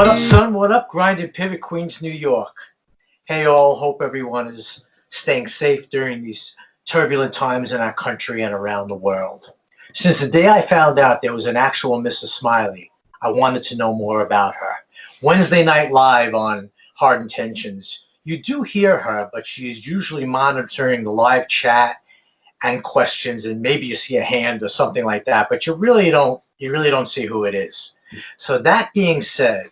What up, son? What up? Grind&Pivot, Queens, New York. Hey, all. Hope everyone is staying safe during these turbulent times in our country and around the world. Since the day I found out there was an actual Mrs. Smiley, I wanted to know more about her. Wednesday Night Live on Hard Intentions, you do hear her, but she is usually monitoring the live chat and questions, and maybe you see a hand or something like that, but you really don't see who it is. So that being said,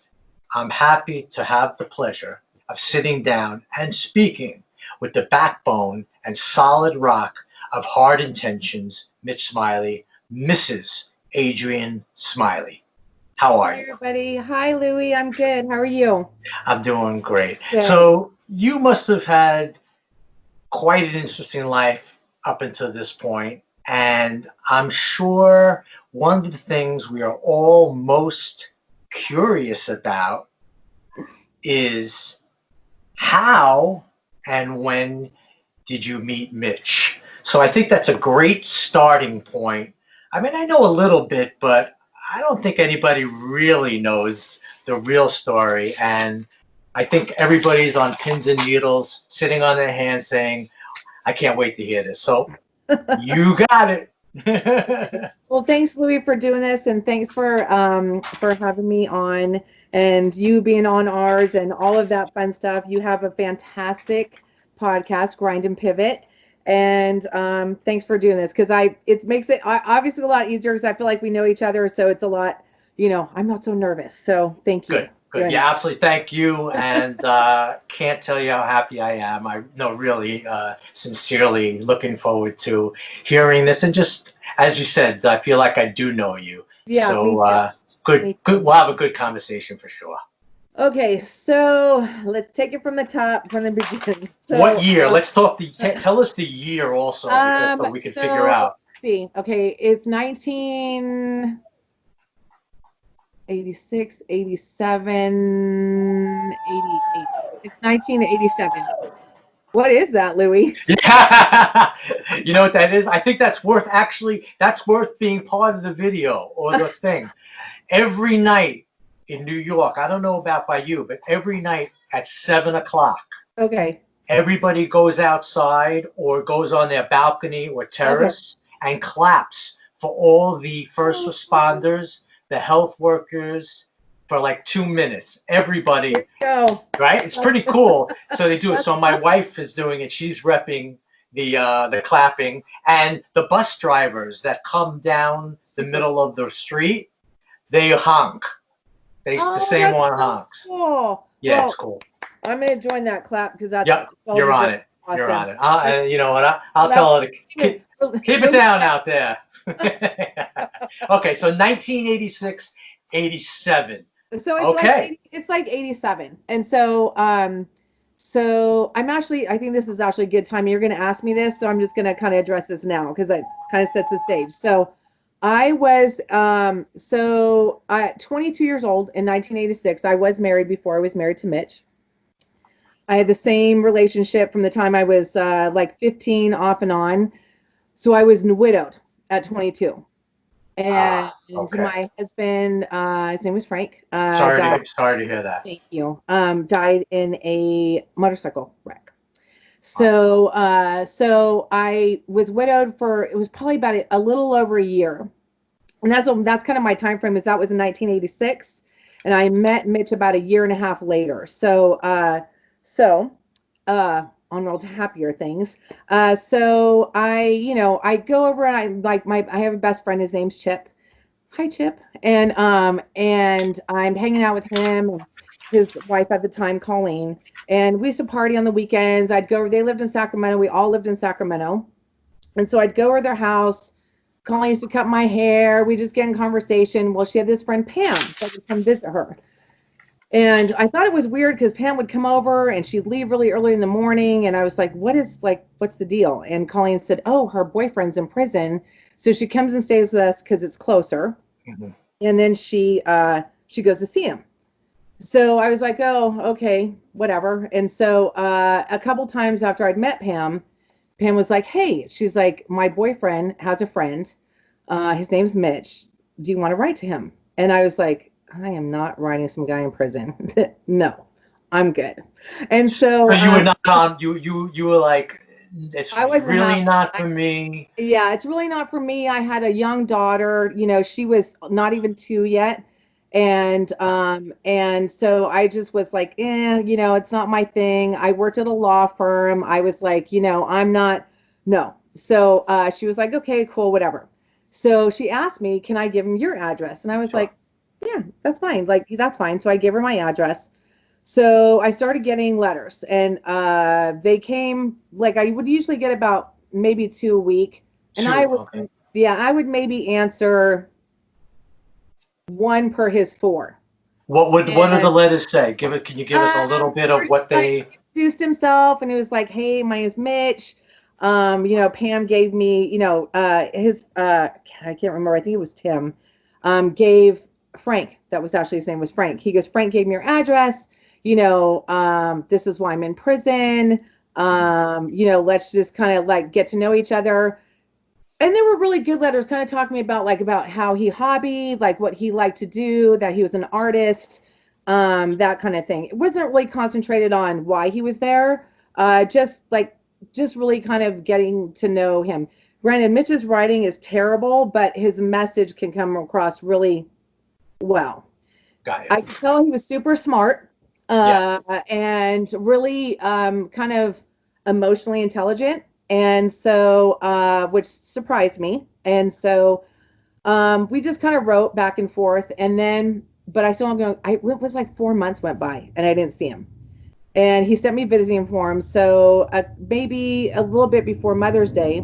I'm happy to have the pleasure of sitting down and speaking with the backbone and solid rock of Hard Intentions, Mitch Smiley, Mrs. Adrian Smiley. How are Hi, you? everybody. Hi, Louie. I'm good. How are you? I'm doing great. Good. So you must have had quite an interesting life up until this point, and I'm sure one of the things we are all most curious about is how and when did you meet Mitch? So I think that's a great starting point. I mean, I know a little bit, but I don't think anybody really knows the real story. And I think everybody's on pins and needles, sitting on their hands saying, I can't wait to hear this. So you got it. Well, thanks, Louie, for doing this, and thanks for having me on, and you being on ours, and all of that fun stuff. You have a fantastic podcast, Grind and Pivot, and thanks for doing this because it makes it obviously a lot easier because I feel like we know each other, so it's a lot. I'm not so nervous. So thank you. Good. Yeah, absolutely. Thank you. And can't tell you how happy I am. I know, really, sincerely looking forward to hearing this. And just, as you said, I feel like I do know you. Yeah. So good. We'll have a good conversation for sure. Okay, so let's take it from the top, from the beginning. So, what year? Let's talk. Tell us the year also, because so we can figure out. Let's see. Okay, it's 1986, 87, 88. It's 1987. What is that, Louie? Yeah. You know what that is? I think that's worth being part of the video or the thing. Every night in New York, I don't know about by you, but every night at 7:00, okay, everybody goes outside or goes on their balcony or terrace and claps for all the first responders, the health workers, for like 2 minutes. Everybody, right? It's pretty cool. So they do it. So my wife is doing it. She's repping the clapping, and the bus drivers that come down the middle of the street, they honk. The same one honks. Cool. Yeah, it's cool. I'm gonna join that clap because that's. Yep, you're on it. Awesome. You're on it. You know what? I'll tell her to keep it down out there. Okay, so 1986, 87. So it's like 87, and so I'm actually, I think this is actually a good time. You're going to ask me this, so I'm just going to kind of address this now because it kind of sets the stage. So I was at 22 years old in 1986. I was married before I was married to Mitch. I had the same relationship from the time I was like 15 off and on. So I was widowed at 22. And my husband, his name was Frank. Sorry to hear that. Thank you. Died in a motorcycle wreck. So, so I was widowed for, it was probably about a little over a year. And that's kind of my time frame, is that was in 1986. And I met Mitch about a year and a half later. So, on roll to happier things. So I go over and I have a best friend. His name's Chip. Hi, Chip. And I'm hanging out with him and his wife at the time, Colleen. And we used to party on the weekends. I'd go over. They lived in Sacramento. We all lived in Sacramento. And so I'd go over their house. Colleen used to cut my hair. We just get in conversation. Well, she had this friend, Pam, that would come visit her. And I thought it was weird because Pam would come over and she'd leave really early in the morning. And I was like, what's the deal? And Colleen said, oh, her boyfriend's in prison. So she comes and stays with us because it's closer. Mm-hmm. And then she goes to see him. So I was like, oh, okay, whatever. And so a couple times after I'd met Pam was like, hey, she's like, my boyfriend has a friend. His name's Mitch. Do you want to write to him? And I was like, I am not writing some guy in prison. No, I'm good. And so So you were not on. You were like, it's I wasn't really having. not for me. Yeah, it's really not for me. I had a young daughter, she was not even 2 yet. And so I just was like, it's not my thing. I worked at a law firm. I was like, I'm not, no. So she was like, okay, cool, whatever. So she asked me, can I give him your address? And I was Sure. like, yeah, that's fine. Like, that's fine. So I gave her my address. So I started getting letters, and they came, like, I would usually get about maybe 2 a week. And I 2. would, Okay. yeah, I would maybe answer one per his 4. What do the And letters say? Can you give us a little bit or of just what like they? he introduced himself, and he was like, "Hey, my name's Mitch." Pam gave me, his I can't remember. I think it was Tim. Gave Frank. That was actually his name was Frank. He goes, Frank gave me your address. This is why I'm in prison. Let's just kind of like get to know each other. And they were really good letters, kind of talking to me about how he hobbied, like what he liked to do, that he was an artist, that kind of thing. It wasn't really concentrated on why he was there, just really kind of getting to know him. Granted, Mitch's writing is terrible, but his message can come across really well. Got I it. could tell he was super smart, Yeah. and really kind of emotionally intelligent. And so, which surprised me. And so we just kind of wrote back and forth. And then, but I still don't go, it was like 4 months went by and I didn't see him. And he sent me visiting forms. So maybe a little bit before Mother's Day,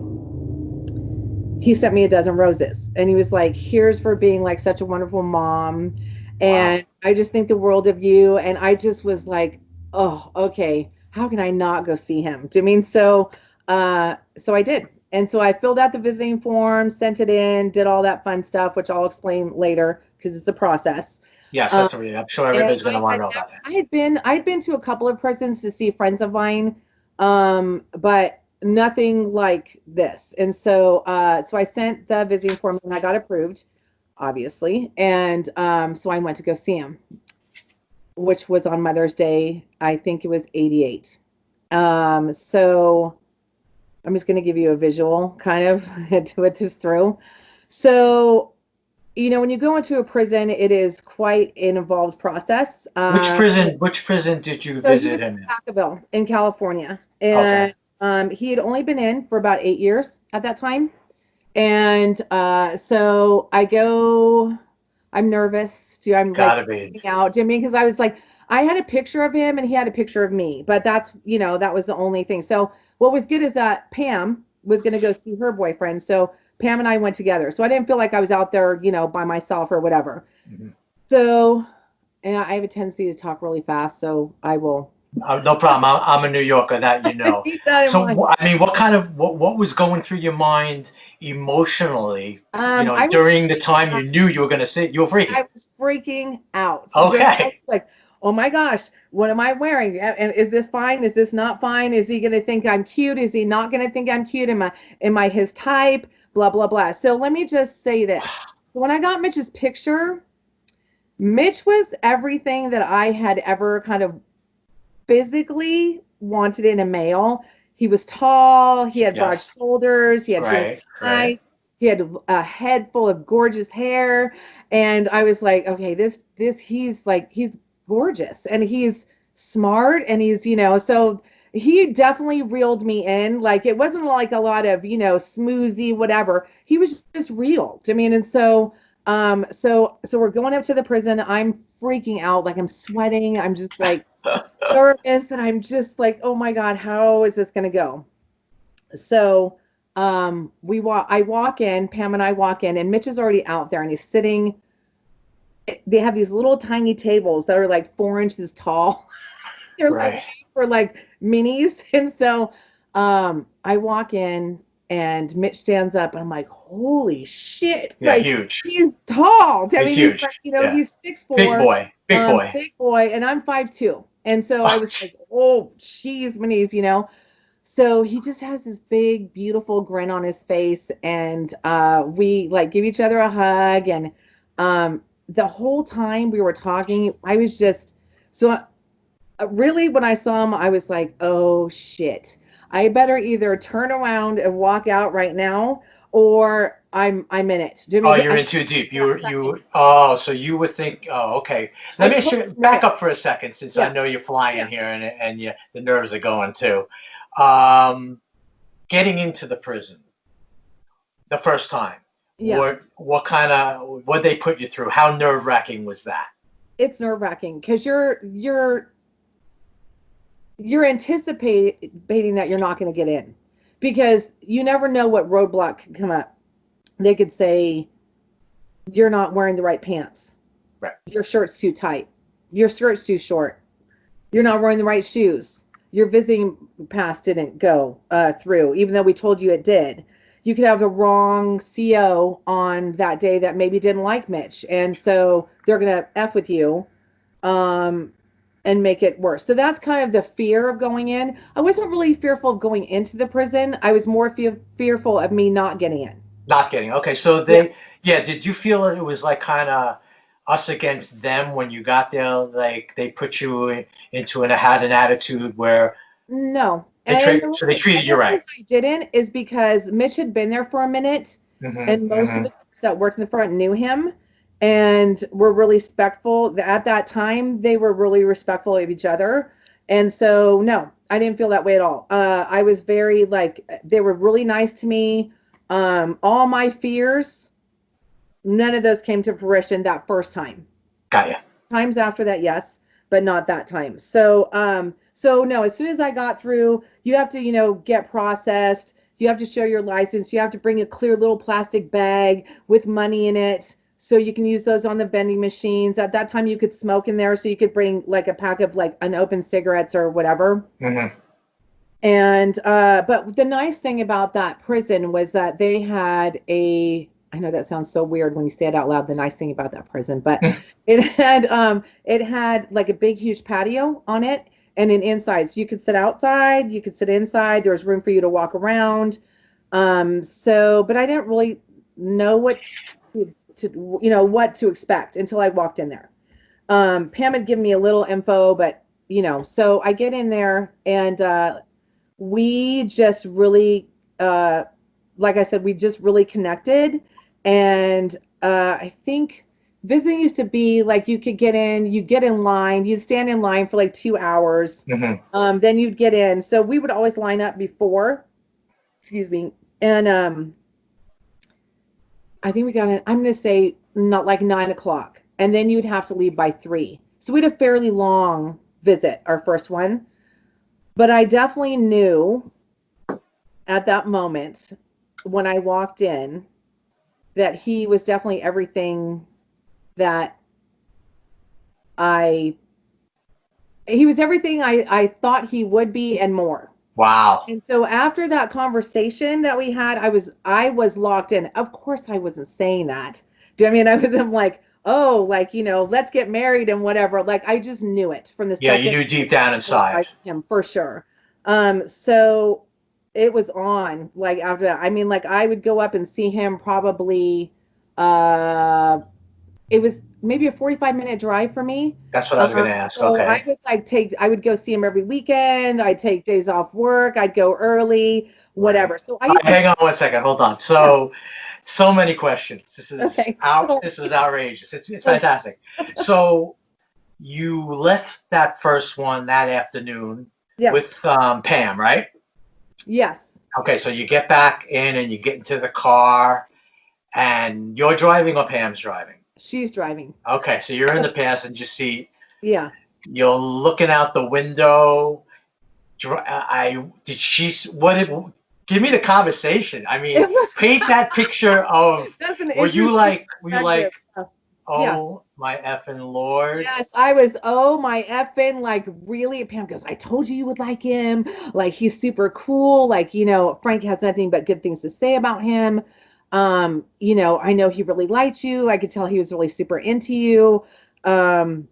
he sent me a dozen roses, and he was like, here's for being like such a wonderful mom, Wow. and I just think the world of you. And I just was like, oh, okay, how can I not go see him? Do you mean so I did. And so I filled out the visiting form, sent it in, did all that fun stuff, which I'll explain later because it's a process. Yes, um, that's really. I'm sure and everybody's going to want to know about that. I'd been to a couple of prisons to see friends of mine, but nothing like this. And so so I sent the visiting form and I got approved, obviously. And so I went to go see him, which was on Mother's Day. I think it was 88. So I'm just going to give you a visual kind of to what this through. So when you go into a prison, it is quite an involved process. Which prison did you So he visit was him in? in Vacaville in California, Okay. and he had only been in for about 8 years at that time. And so I go, I'm nervous. I'm like Gotta be. freaking out, Jimmy, because I was like, I had a picture of him and he had a picture of me, but that was the only thing. So what was good is that Pam was going to go see her boyfriend. So Pam and I went together. So I didn't feel like I was out there, by myself or whatever. Mhm. So, and I have a tendency to talk really fast, so I will No problem. I'm a New Yorker, that you know. keep that in So mind. I mean, what was going through your mind emotionally? I was During the time you knew you were going to sit, you were freaking. I was freaking out. I was Okay. like, oh my gosh, what am I wearing? And is this fine? Is this not fine? Is he going to think I'm cute? Is he not going to think I'm cute? Am I his type? Blah, blah, blah. So let me just say this. When I got Mitch's picture, Mitch was everything that I had ever kind of physically wanted in a male. He was tall, he had broad Yes. shoulders, he had big Right. Right. eyes, he had a head full of gorgeous hair. And I was like, okay, he's gorgeous and he's smart and so he definitely reeled me in. Like it wasn't like a lot of, smoozy, whatever. He was just real. I mean, and so we're going up to the prison. I'm freaking out, like I'm sweating. I'm just like nervous, and I'm just like, oh my God, how is this going to go? So I walk in, Pam and I walk in, and Mitch is already out there and he's sitting. They have these little tiny tables that are like 4 inches tall. They're like Right. for like minis. And so I walk in and Mitch stands up and I'm like, holy shit. Yeah. Like Huge. he's tall. I He's mean, he's huge. like, Yeah. he's 6'4", Big boy. Big boy. big boy, and I'm 5'2". And so I Oh, was like, oh, geez, minis. So he just has this big, beautiful grin on his face, and we like give each other a hug, and the whole time we were talking, I was just so really when I saw him, I was like, oh shit. I better either turn around and walk out right now or I'm in it. Do you know Oh, what I you're mean? in too deep. That second. So you would think, oh, okay. I Let me totally knew back it. up for a second since I Yeah. know you're flying Yeah. here and the nerves are going too. Um, Getting into the prison the first time, Yeah. what they put you through? How nerve-wracking was that? It's nerve-wracking because you're anticipating that you're not going to get in because you never know what roadblock could come up. They could say you're not wearing the right pants. Right. Your shirt's too tight. Your skirt's too short. You're not wearing the right shoes. Your visiting pass didn't go through, even though we told you it did. You could have the wrong CO on that day that maybe didn't like Mitch, and so they're gonna f with you, um, and make it worse. So that's kind of the fear of going in. I wasn't really fearful of going into the prison. I was more fearful of me not getting in. Not getting. Okay, so Yeah. yeah, did you feel it was like kind of us against them when you got there? Like they put you into had an attitude where No. so they treated And you the right. reason I didn't is because Mitch had been there for a minute, Hmm. and most of Hmm. the guys that worked in the front knew him and were really respectful. At that time, they were really respectful of each other. And so, no, I didn't feel that way at all. I was very like, they were really nice to me. All my fears, none of those came to fruition that first time. Got you. Times after that, yes, but not that time. So no, as soon as I got through, you have to, get processed. You have to show your license. You have to bring a clear little plastic bag with money in it so you can use those on the vending machines. At that time, you could smoke in there, so you could bring like a pack of like unopened cigarettes or whatever. Hmm. And but the nice thing about that prison was that they had a I know that sounds so weird when you say it out loud, the nice thing about that prison, but it had like a big huge patio on it and an inside. So you could sit outside, you could sit inside, there was room for you to walk around. But I didn't really know what to expect until I walked in there. Pam had given me a little info, but so I get in there and we just really like I said, we just really connected. And I think visiting used to be like you could get in, you get in line, you'd stand in line for like 2 hours, Hmm. then you'd get in. So we would always line up before, excuse me, and I think we got in, I'm going to say not like 9 o'clock, and then you'd have to leave by 3. So we had a fairly long visit, our first one. But I definitely knew at that moment when I walked in that he was definitely everything that I he was everything I thought he would be and more. Wow. And so after that conversation that we had, I was locked in. Of course I wasn't saying that. Do you know what I mean? I wasn't like, oh, like, let's get married and whatever. Like I just knew it from the Yeah, you second knew deep down I inside. liked him for sure. So it was on like after that. I mean, like I would go up and see him probably uh it was maybe a 45-minute drive for me. That's what I was going to ask. So Okay. I would go see him every weekend. I'd take days off work. I'd go early, Right. whatever. So I All used right, to, hang on one second. Hold on. yeah, So many questions. okay. This is outrageous. It's fantastic. So you left that first one that afternoon Yeah, with Pam, right? yes, Okay, so you get back in and you get into the car and you're driving or Pam's driving. she's driving. Okay, so you're in the passenger seat. Yeah. You're looking out the window. I did she what did give me the conversation. I mean, It was, paint that picture of that's an interesting were you like, perspective. Yeah. oh my effing lord? Yes, I was, oh my effing, like really. Pam goes, I told you would like him. Like he's super cool. Like, Frank has nothing but good things to say about him. I know he really liked you. I could tell he was really super into you. And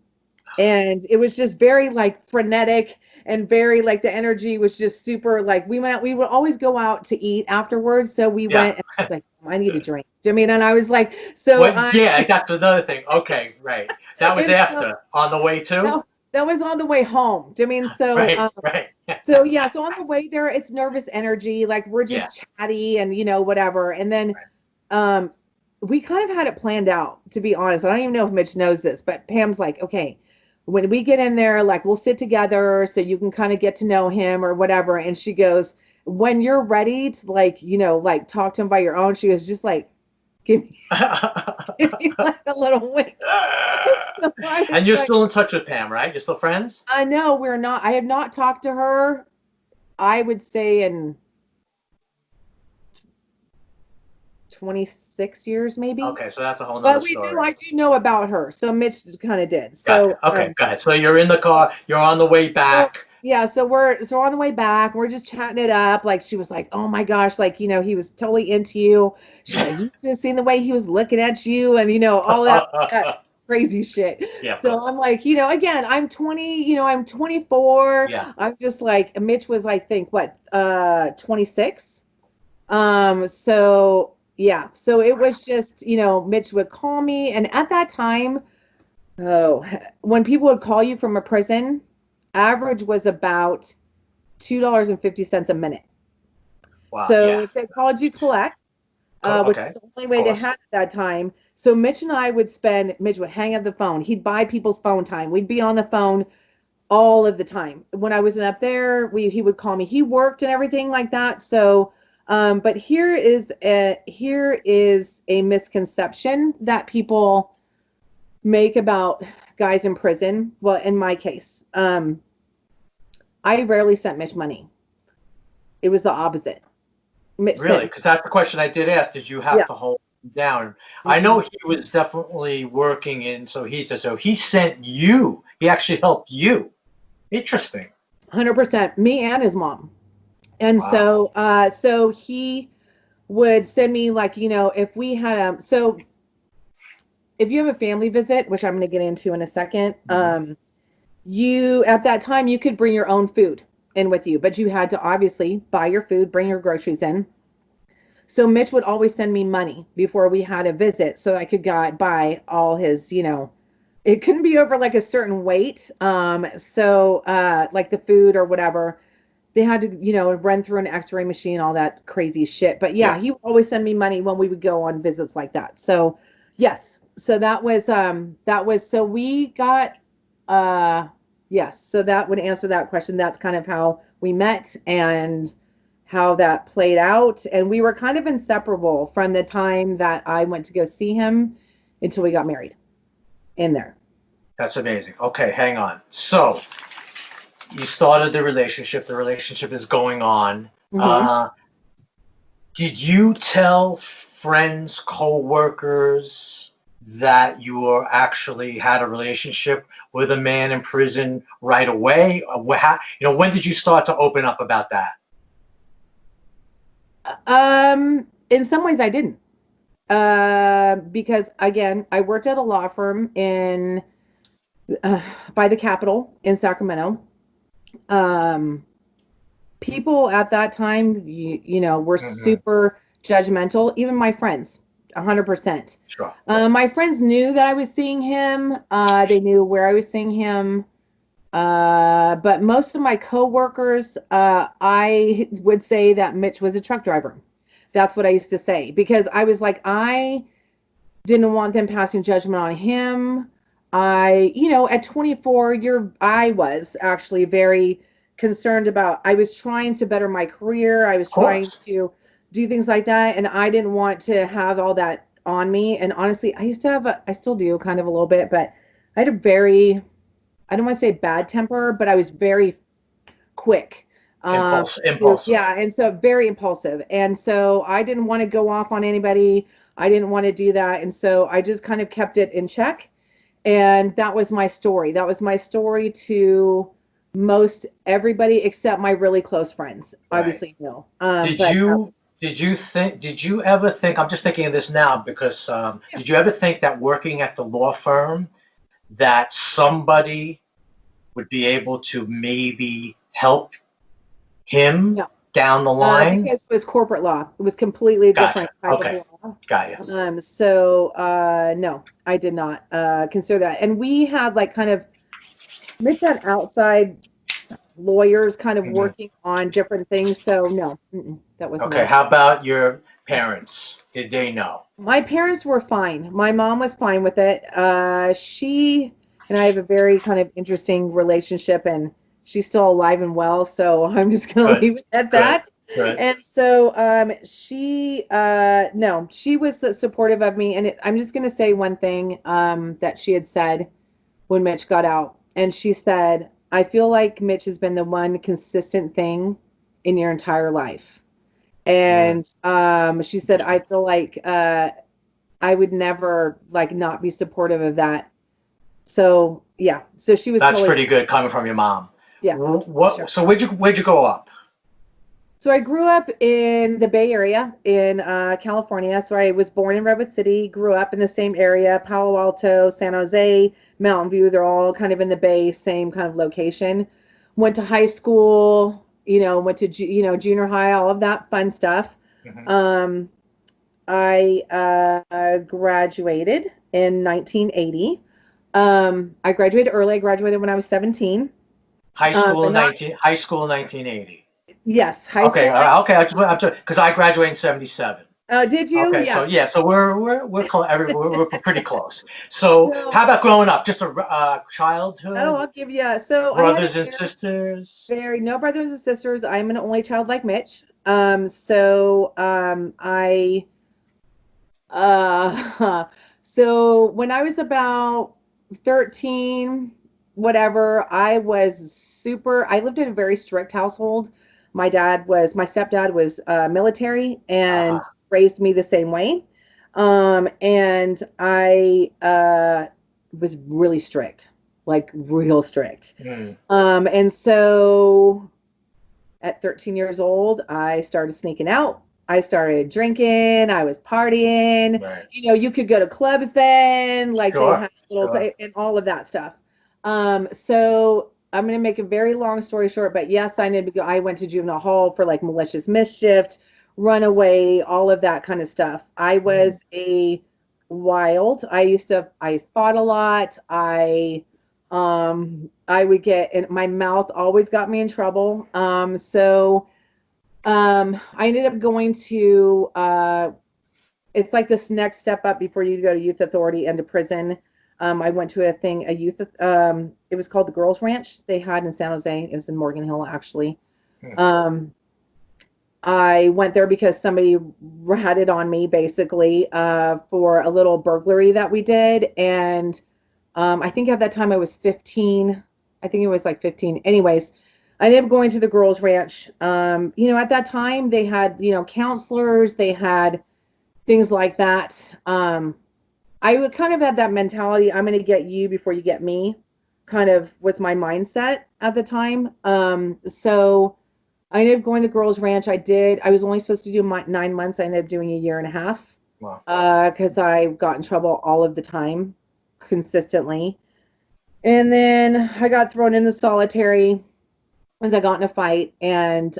it was just very like frenetic. and very like the energy was just super like we would always go out to eat afterwards. So we Yeah. went and I was like, I need a drink. Do you mean? And I was like, so Well, yeah, that's another thing. Okay, right. That was and after on the way too. so that was on the way home. Do you mean? So Right, right. so yeah, so on the way there, it's nervous energy, like we're Yeah. just chatty and whatever. And then um we kind of had it planned out, to be honest. I don't even know if Mitch knows this, but Pam's like, okay, when we get in there, like we'll sit together so you can kind of get to know him or whatever. And she goes, when you're ready to like, like talk to him by your own, she goes, just like give me, give me like a little wink. So And you're like, still in touch with Pam, right? You're still friends? I know we're not, I have not talked to her, I would say in 26 years maybe. Okay, so that's a whole nother But story. I do know about her. So Mitch kind of did. Gotcha. So Okay, go ahead. So you're in the car, you're on the way back. yeah, so we're on the way back. We're just chatting it up. Like she was like, "Oh my gosh, like he was totally into you." She's like, "You should have seen the way he was looking at you," and all that crazy shit. Yeah. So I'm like, again, I'm 20. I'm 24. Yeah. I'm just like Mitch was, I think, what 26. So yeah, so it was just Mitch would call me, and at that time, when people would call you from a prison, average was about $2.50 a minute. Wow. So Yeah. if they called you collect, which Okay. was the only way they had at that time. So Mitch and I would Mitch would hang up the phone. He'd buy people's phone time. We'd be on the phone all of the time. When I wasn't up there, he would call me. He worked and everything like that. So, but here is a misconception that people make about guys in prison. Well, in my case, I rarely sent Mitch money. It was the opposite. Mitch Really? Because that's the question I did ask. Did you have to hold him down? Mm-hmm. I know he was definitely working in, so he sent you. He actually helped you. Interesting. 100%. Me and his mom. And wow. So he would send me like, if we had so if you have a family visit, which I'm going to get into in a second, you at that time you could bring your own food in with you, but you had to obviously buy your food, bring your groceries in. So Mitch would always send me money before we had a visit so I could buy all his, it couldn't be over like a certain weight. So like the food or whatever, they had to, run through an x-ray machine, all that crazy shit. But yeah, he would always send me money when we would go on visits like that. So yes. So that was, so we got, yes. So that would answer that question. That's kind of how we met and how that played out. And we were kind of inseparable from the time that I went to go see him until we got married in there. That's amazing. Okay, hang on. So you started the relationship. The relationship is going on. Did you tell friends, co-workers that you were actually had a relationship with a man in prison right away? When did you start to open up about that? In some ways I didn't. Because again, I worked at a law firm in by the Capitol in Sacramento. People at that time, were super judgmental. Even my friends, 100%. Sure. My friends knew that I was seeing him. They knew where I was seeing him. But most of my coworkers, I would say that Mitch was a truck driver. That's what I used to say, because I was like, I didn't want them passing judgment on him. At 24, I was actually very concerned about, I was trying to better my career. I was trying to do things like that. And I didn't want to have all that on me. And honestly, I used to have, I still do kind of a little bit, but I had a very, I don't want to say bad temper, but I was very quick. Impulsive. Yeah. And so very impulsive. And so I didn't want to go off on anybody. I didn't want to do that. And so I just kind of kept it in check. And that was my story. That was my story to most everybody except my really close friends. Right. Obviously, no. Did you ever think, I'm just thinking of this now because did you ever think that working at the law firm that somebody would be able to maybe help him No. down the line? Because it was corporate law. It was completely different type Okay. of law. Got you. No, I did not consider that. And we had like kind of Mitch had outside lawyers kind of working on different things. So no, that wasn't Okay. us. How about your parents? Did they know? My parents were fine. My mom was fine with it. She and I have a very kind of interesting relationship, and she's still alive and well. So I'm just going to leave it at that. Good. And so she, no, she was supportive of me. And I'm just going to say one thing that she had said when Mitch got out. And she said, I feel like Mitch has been the one consistent thing in your entire life. And she said, I feel like I would never like not be supportive of that. So yeah, so she was. That's pretty good coming from your mom. Yeah. Sure. So where'd you grow up? So I grew up in the Bay Area in California. So I was born in Redwood City, grew up in the same area, Palo Alto, San Jose, Mountain View. They're all kind of in the Bay, same kind of location. Went to high school, went to, junior high, all of that fun stuff. I graduated in 1980. I graduated early. I graduated when I was 17. High school 1980. Yes, high school. Okay. Because I graduated in 77. Oh, did you? Okay, yeah. So we're pretty close. So how about growing up? Just a childhood? Oh, I'll give you. So brothers and sisters. No brothers and sisters. I'm an only child like Mitch. So when I was about 13, whatever, I lived in a very strict household. My stepdad was military and raised me the same way. And I was really strict, like real strict. And so at 13 years old, I started sneaking out. I started drinking. I was partying. Right. You could go to clubs then, like Sure, they had and all of that stuff. So I'm going to make a very long story short, but yes, I went to juvenile hall for like malicious mischief, runaway, all of that kind of stuff. I was I fought a lot. I would my mouth always got me in trouble. I ended up going to, it's like this next step up before you go to youth authority and to prison. I went to it was called the Girls Ranch they had in San Jose. It was in Morgan Hill, actually. I went there because somebody had it on me, basically, for a little burglary that we did. And I think at that time I was 15. I think it was like 15. Anyways, I ended up going to the Girls Ranch. At that time they had, counselors, they had things like that. I would kind of have that mentality, I'm going to get you before you get me, kind of was my mindset at the time. So I ended up going to the Girls Ranch. I was only supposed to do 9 months. I ended up doing a year and a half. Wow. Because I got in trouble all of the time, consistently. And then I got thrown into solitary as I got in a fight, and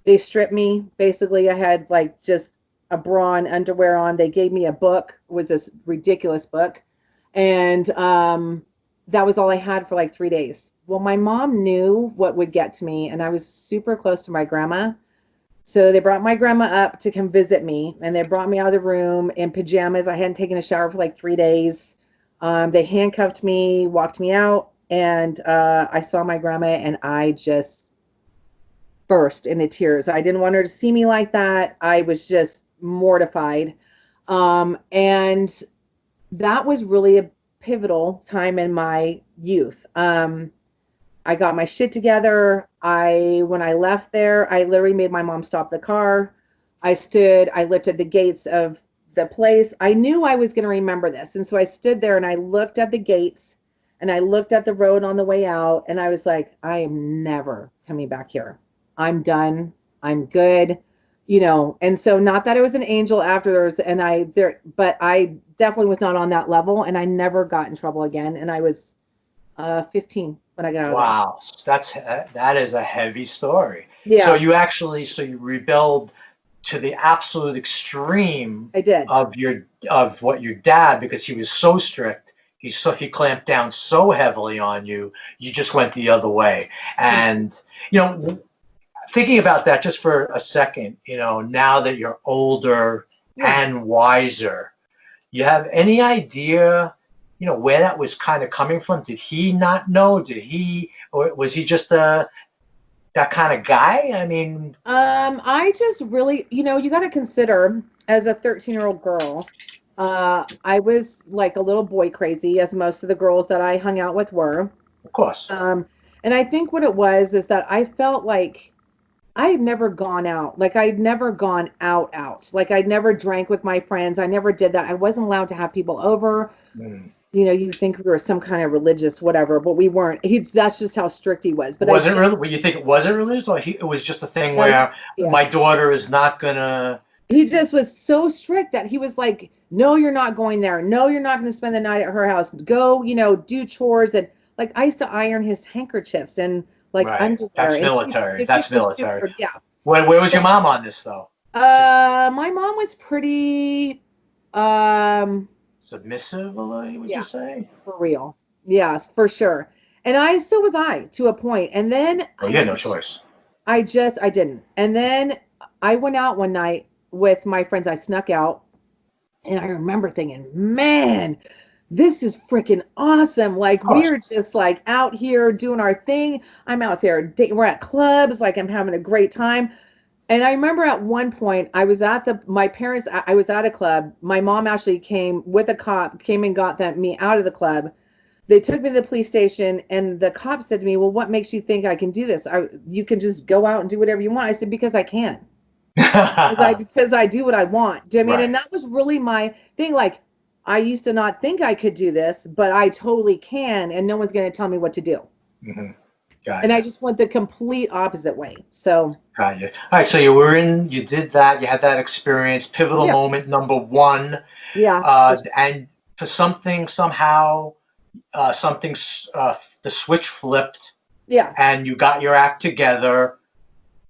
they stripped me. Basically, I had like just a bra and underwear on. They gave me a book. It was this ridiculous book. And that was all I had for like 3 days. Well, my mom knew what would get to me, and I was super close to my grandma. So they brought my grandma up to come visit me, and they brought me out of the room in pajamas. I hadn't taken a shower for like 3 days. They handcuffed me, walked me out, and I saw my grandma, and I just burst into tears. I didn't want her to see me like that. I was just mortified. And that was really a pivotal time in my youth. I got my shit together. When I left there, I literally made my mom stop the car. I looked at the gates of the place. I knew I was going to remember this. And so I stood there and I looked at the gates and I looked at the road on the way out, and I was like, I am never coming back here. I'm done. I'm good. And so not that I was an angel afterwards, but I definitely was not on that level, and I never got in trouble again. And I was 15 when I got out of there. Wow, that is a heavy story. So Yeah, you rebelled to the absolute extreme I did. of what your dad, because he was so strict. He clamped down so heavily on you. You just went the other way. And you know, thinking about that just for a second, now that you're older Yeah. and wiser, you have any idea, where that was kind of coming from? Did he not know? Or was he just that kind of guy? I mean, I just really, you got to consider as a 13-year-old girl, I was like a little boy crazy, as most of the girls that I hung out with were. of course. And I think what it was is that I felt like I had never gone out. Like I'd never gone out. Like I'd never drank with my friends. I never did that. I wasn't allowed to have people over. Mm. You think we were some kind of religious whatever, but we weren't. That's just how strict he was. But Was it really? Well, you think it wasn't religious, or it was just a thing no, where yeah. my daughter is not gonna? He just was so strict that he was like, "No, you're not going there. No, you're not going to spend the night at her house. Go, do chores." And like I used to iron his handkerchiefs and like Right. underwear. That's And military. That's military. Super, yeah. Where was your mom on this though? My mom was pretty Submissive, would you say? for real. Yes, for sure. And so was I to a point. And then Well, you had no choice. I didn't. And then I went out one night with my friends. I snuck out and I remember thinking, man, this is freaking awesome. Like we're just like out here doing our thing. I'm out there. We're at clubs. Like I'm having a great time. And I remember at one point I was at I was at a club. My mom actually came with a cop, came and got me out of the club. They took me to the police station and the cop said to me, well, what makes you think I can do this? You can just go out and do whatever you want. I said, because I can. Because I do what I want. Do you know what I mean? And that was really my thing. Like I used to not think I could do this, but I totally can. And no one's going to tell me what to do. Mm-hmm. And I just went the complete opposite way. So. Got you. All right. So you did that. You had that experience, pivotal moment number one. Yeah. And for somehow, the switch flipped. Yeah. And you got your act together.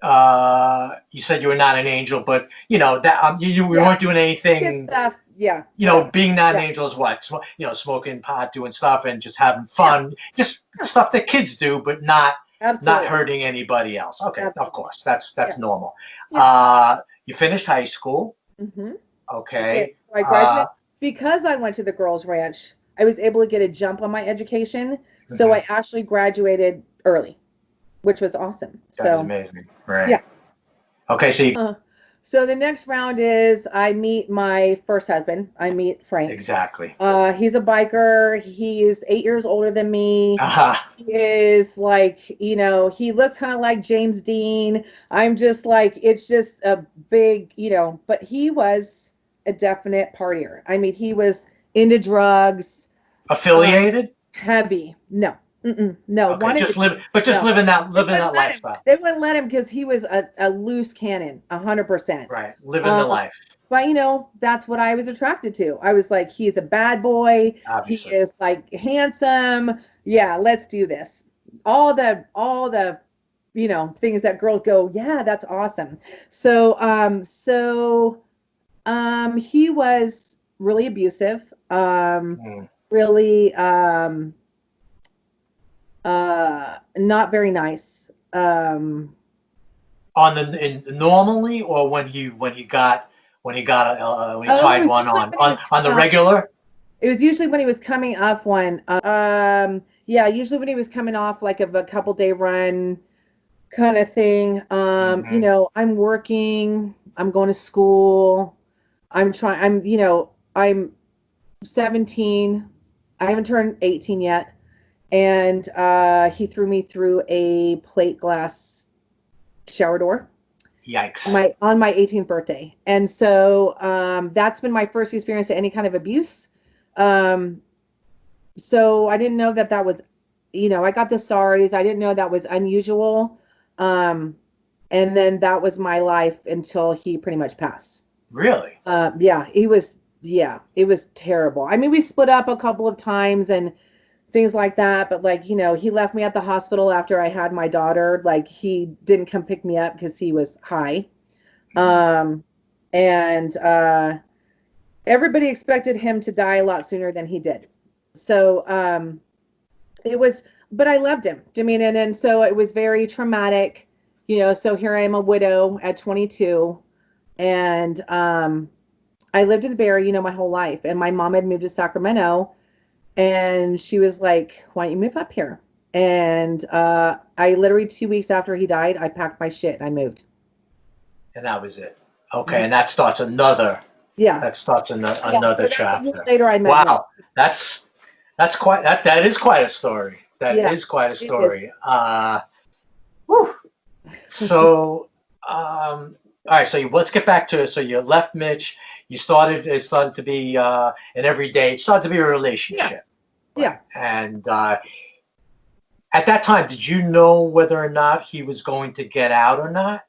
You said you were not an angel, but that you weren't doing anything. Yeah. Being not an angel is what? Smoking pot, doing stuff, and just having fun. Just stuff that kids do, but not hurting anybody else. Okay, of course, that's normal. Yeah. You finished high school. Mm-hmm. Okay. So I graduated because I went to the girls' ranch. I was able to get a jump on my education, so I actually graduated early, which was awesome. That was amazing. Right. Yeah. Okay, so the next round is I meet my first husband. I meet Frank. Exactly. He's a biker. He is 8 years older than me. He is like, he looks kind of like James Dean. I'm just like, it's just a big, but he was a definite partier. I mean, he was into drugs. Affiliated? Heavy. No. No, okay, living that lifestyle. They wouldn't let him because he was a loose cannon, 100%. Right, living the life. But that's what I was attracted to. I was like, he's a bad boy. Obviously. He is like handsome. Yeah, let's do this. All the things that girls go, yeah, that's awesome. So he was really abusive. Really not very nice. Normally, or when he tied one on the regular. It was usually when he was coming off one. Usually when he was coming off like of a couple day run kind of thing. I'm working. I'm going to school. I'm 17. I haven't turned 18 yet. And he threw me through a plate glass shower door. Yikes. On my 18th birthday. And so that's been my first experience of any kind of abuse. So I didn't know that was, I got the sorries. I didn't know that was unusual. And then that was my life until he pretty much passed. Really? It was terrible. I mean, we split up a couple of times and things like that. But like, you know, he left me at the hospital after I had my daughter. Like he didn't come pick me up because he was high. Um, and everybody expected him to die a lot sooner than he did. So it was, but I loved him. I mean, and so it was very traumatic, you know. So here I am, a widow at 22, and I lived in the Bay Area, you know, my whole life. And my mom had moved to Sacramento, and she was like, "Why don't you move up here?" And I literally 2 weeks after he died, I packed my shit and I moved. And that was it. Okay, and that starts another. Yeah. That starts Yeah, another so that's a chapter. year later I met Wow, that's quite that is quite a story. That Yeah, is quite a it is. story. Whew. So, all right. So let's get back to it. So you left Mitch. You started. It started to be an everyday. It started to be a relationship. Yeah. And at that time, did you know whether or not he was going to get out or not?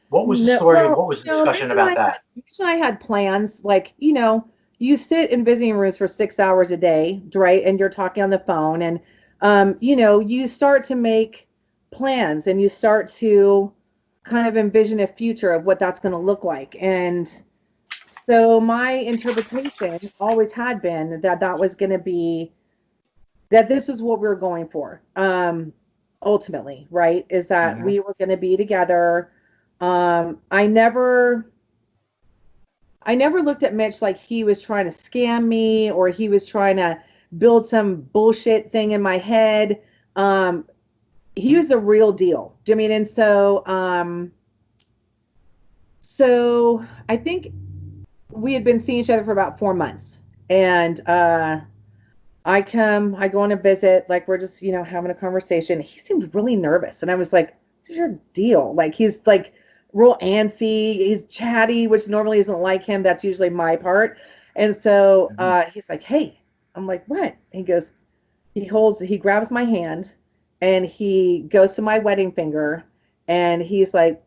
What was the No, story? well, What was the no, discussion about that? Mitch and I had plans. Like, you know, you sit in visiting rooms for 6 hours a day, right? And you're talking on the phone, and you know, you start to make plans, and you start to kind of envision a future of what that's going to look like. And so my interpretation always had been that that was going to be that this is what we were going for. Ultimately, right? Is that Mhm. we were going to be together. I never looked at Mitch like he was trying to scam me or he was trying to build some bullshit thing in my head. Um, he was the real deal. Do you know what I mean? And so I think we had been seeing each other for about 4 months, and I go on a visit, like we're just, you know, having a conversation. He seemed really nervous. And I was like, what's your deal? Like he's like real antsy, he's chatty, which normally isn't like him. That's usually my part. And so Mhm. he's like, hey, I'm like, what? He goes, he grabs my hand and he goes to my wedding finger and he's like,